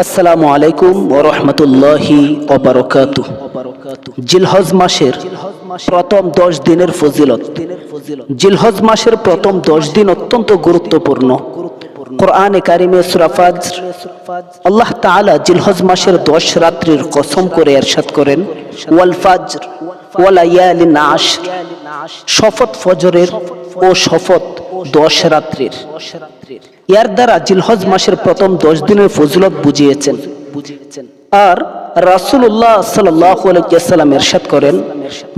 আসসালামু আলাইকুম ওয়া রাহমাতুল্লাহি ওয়া বারাকাতুহু। জিলহজ মাসের প্রথম 10 দিনের ফজিলত। জিলহজ মাসের প্রথম 10 দিন অত্যন্ত গুরুত্বপূর্ণ। কোরআনে কারিমে সূরা ফাজর আল্লাহ তাআলা জিলহজ মাসের 10 রাত্রির কসম করে ইরশাদ করেন, ওয়াল ফাজর ওয়া লায়ালিন আশর, শপথ ফজরের ও শপথ 10 রাত্রির। এর দ্বারা জিলহজ মাসের প্রথম 10 দিনের ফজিলত বুঝিয়েছেন। আর রাসূলুল্লাহ সাল্লাল্লাহু আলাইহি ওয়াসাল্লাম ইরশাদ করেন,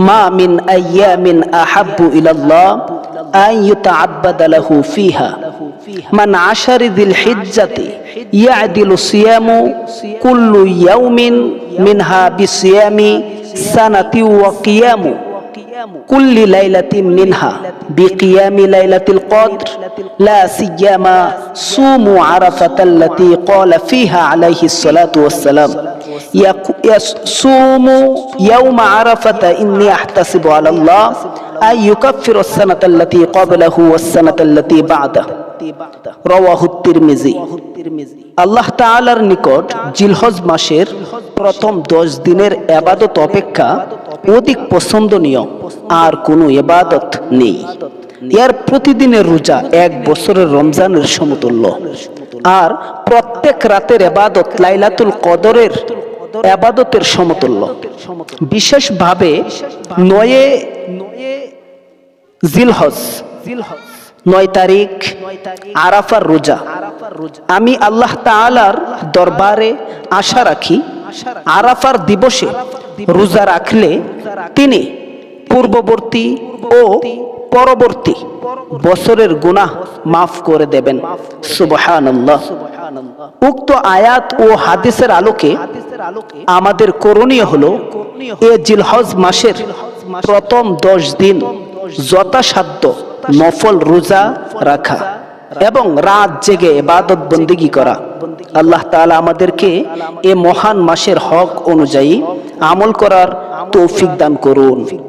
মা মিন আইয়ামিন আহাব্বু ইলাল্লাহ আন ইউতাআব্বাদা লাহু ফিহা মান আশারি যিল হিজ্জাতি ইয়াদিলু সিয়ামু কুল্লু ইয়াউমিন মিনহা বিসিয়ামি সানাতি ওয়া কিয়ামু কুল্লি লাইলাতিন মিনহা বিকিয়ামি লাইলাতিল কদর লা সিয়ামা সুমু আরাফাতাল্লাতী ক্বালা ফিহা আলাইহিস সালাতু ওয়াস সালাম ইয়াসুমু ইয়াওমা আরাফাতা ইন্নী আহতাসিবু আলাল্লাহ আন ইউকাফিরাস সানাতাল্লাতী ক্বাবলাহু ওয়াস সানাতাল্লাতী বা'দাহু। রাওয়াহু তিরমিজি। আল্লাহ তাআলার নিকট জিলহজ মাসের প্রথম 10 দিনের ইবাদত অপেক্ষা অধিক পছন্দনীয় আর কোনো ইবাদত নেই। এর প্রতিদিনের রোজা 1 বছরের রমজানের সমতুল্য। আর প্রত্যেক রাতের ইবাদত লাইলাতুল কদরের ইবাদতের সমতুল্য। বিশেষভাবে 9 জিলহজ 9 তারিখ আরাফার রোজা আমি আল্লাহ তাআলার দরবারে আশা রাখি, আরাফার দিবসে রোজা রাখলে তিনি পূর্ববর্তী ও পরবর্তী বছরের গুনাহ মাফ করে দেবেন। সুবহানাল্লাহ। উক্ত আয়াত ও হাদিসের আলোকে আমাদের করণীয় হলো এই জিলহজ মাসের প্রথম 10 দিন যথাসাধ্য নফল রোজা রাখা এবং রাত জেগে ইবাদত বন্দেগী করা। আল্লাহ তাআলা আমাদেরকে এই মহান মাসের হক অনুযায়ী আমল করার তৌফিক দান করুন।